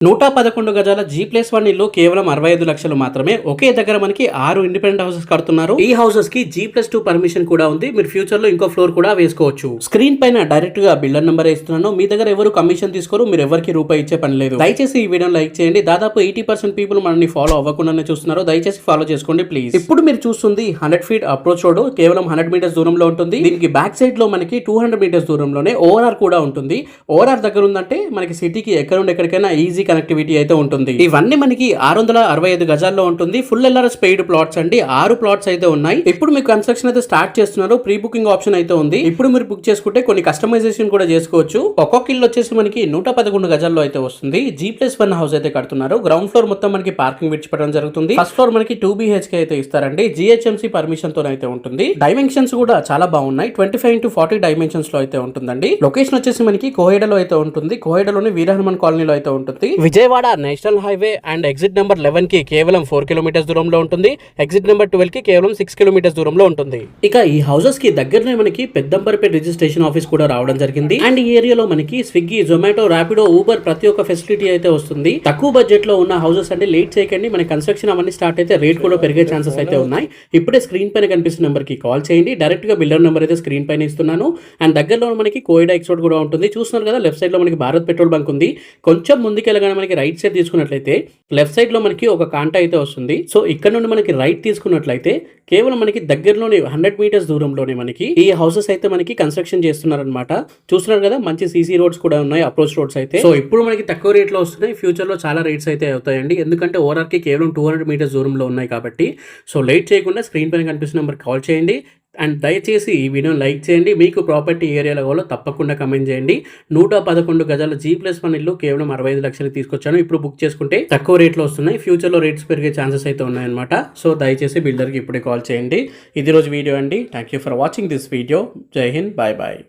111 గజాల G+1 ఇల్లు కేవలం 65 లక్షలు మాత్రమే. ఒకే దగ్గర మనకి 6 ఇండిపెండెంట్ హౌసెస్ కడుతున్నారు. ఈ హౌసెస్ కి G+2 పర్మిషన్ కూడా ఉంది. మీరు ఫ్యూచర్ లో ఇంకో ఫ్లోర్ కూడా వేసుకోవచ్చు. స్క్రీన్ పైన డైరెక్ట్ గా బిల్డర్ నెంబర్ ఇస్తున్నాను. మీ దగ్గర ఎవరు కమిషన్ తీసుకోరు, మీరు ఎవరికి రూపాయి ఇచ్చే పని లేదు. దయచేసి ఈ వీడియోని లైక్ చేయండి. దాదాపు 80% పీపుల్ మనల్ని ఫాలో అవ్వకుండానే చూస్తున్నారు. దయచేసి ఫాలో చేసుకోండి ప్లీజ్. ఇప్పుడు మీరు చూస్తుంది 100 ఫీట్ అప్రోచ్ రోడ్, కేవలం 100 మీటర్స్ దూరంలో ఉంటుంది. దీనికి బ్యాక్ సైడ్ లో మనకి 200 మీటర్స్ దూరంలోనే ORR కూడా ఉంటుంది. ORR దగ్గర ఉందంటే మనకి సిటీకి ఎక్కడ నుండి ఎక్కడికైనా ఈజీ కనెక్టివిటీ అయితే ఉంటుంది. ఇవన్నీ మనకి 665 గజాల్లో ఉంటుంది. ఫుల్ LRS పెయిడ్ ప్లాట్స్ అండి. 6 ప్లాట్స్ అయితే ఉన్నాయి. ఇప్పుడు మీకు కన్స్ట్రక్షన్ అయితే స్టార్ట్ చేస్తున్నారు. ప్రీ బుకింగ్ ఆప్షన్ అయితే ఉంది. ఇప్పుడు మీరు బుక్ చేసుకుంటే కొన్ని కస్టమైజేషన్ కూడా చేసుకోవచ్చు. ఒక్కొక్క ఇల్లు వచ్చేసి మనకి 111 గజాల్లో అయితే వస్తుంది. G+1 హౌస్ అయితే కడుతున్నారు. గ్రౌండ్ ఫ్లోర్ మొత్తం మనకి పార్కింగ్ విడిచిపెట్టడం జరుగుతుంది. ఫస్ట్ ఫ్లోర్ మనకి 2 BHK అయితే ఇస్తారండి. GHMC పర్మిషన్ తో అయితే ఉంటుంది. డైమెన్షన్స్ కూడా చాలా బాగున్నాయి. 25x40 డైమెన్షన్స్ లో అయితే ఉంటుందండి. లొకేషన్ వచ్చేసి మనకి కోహెడలో అయితే ఉంటుంది. కోహెడలోని వీరహనుమాన్ కాలనీలో అయితే ఉంటుంది. Vijayawada national highway and exit number 11 కి కేవలం 4 కిలోమీటర్స్ దూరంలో ఉంటుంది. ఎగ్జిట్ నెంబర్ 12 కి కేవలం 6 కిలోమీటర్స్ దూరంలో ఉంటుంది. ఇక ఈ హౌసెస్ కి దగ్గరనే మనకి పెద్దంబర్పేట రిజిస్ట్రేషన్ ఆఫీస్ కూడా రావడం జరిగింది. అండ్ ఈ ఏరియాలో మనకి స్విగ్గీ, జొమాటో, రాపిడో, ఊబర్ ప్రతి ఒక్క ఫెసిలిటీ అయితే వస్తుంది. తక్కువ బడ్జెట్ లో ఉన్న హౌసెస్ అంటే లేట్ చేయకండి. మన కన్స్ట్రక్షన్ అవన్నీ స్టార్ట్ అయితే రేట్ కూడా పెరిగే ఛాన్సెస్ అయితే ఉన్నాయి. ఇప్పుడే స్క్రీన్ పైన కనిపిస్తున్న నెంబర్ కి కాల్ చేయండి. డైరెక్ట్ గా బిల్డర్ నెంబర్ అయితే స్క్రీన్ పైన ఇస్తున్నాను. అండ్ దగ్గరలో మనకి కోయిడా ఎక్స్పోర్ట్ కూడా ఉంటుంది. చూస్తున్నారు కదా, లెఫ్ట్ సైడ్ లో మనకి భారత్ పెట్రోల్ బంక్ ఉంది. కొంచెం ముందుకెళ్ళగానే మనకి రైట్ సైడ్ తీసుకున్నట్లయితే లెఫ్ట్ సైడ్ లో మనకి ఒక కాంటా అయితే వస్తుంది. సో ఇక్కడ నుండి మనకి రైట్ తీసుకున్నట్లయితే కేవలం మనకి దగ్గరలోనే 100 మీటర్స్ దూరంలోనే మనకి ఈ హౌసెస్ అయితే మనకి కన్స్ట్రక్షన్ చేస్తున్నారనమాట. చూస్తున్నారు కదా, మంచి CC రోడ్స్ కూడా ఉన్నాయి, అప్రోచ్ రోడ్స్ అయితే. సో ఇప్పుడు మనకి తక్కువ రేట్ లో వస్తున్నాయి. ఫ్యూచర్ లో చాలా రేట్స్ అయితే అవుతాయండి. ఎందుకంటే ORR కి కేవలం 200 మీటర్స్ దూరంలో ఉన్నాయి కాబట్టి. సో లేట్ చేయకుండా స్క్రీన్ పైన కనిపిస్తున్న నెంబర్ కాల్ చేయండి. అండ్ దయచేసి ఈ వీడియోని లైక్ చేయండి. మీకు ప్రాపర్టీ ఏరియాలో కావాలో తప్పకుండా కమెంట్ చేయండి. 111 గజాల G+1 ఇల్లు కేవలం 65 లక్షలు తీసుకొచ్చాను. ఇప్పుడు బుక్ చేసుకుంటే తక్కువ రేట్లో వస్తున్నాయి. ఫ్యూచర్లో రేట్స్ పెరిగే ఛాన్సెస్ అయితే ఉన్నాయన్నమాట. సో దయచేసి బిల్డర్కి ఇప్పుడే కాల్ చేయండి. ఇది రోజు వీడియో అండి. Thank you for watching this video. జై హింద్, బాయ్ బాయ్.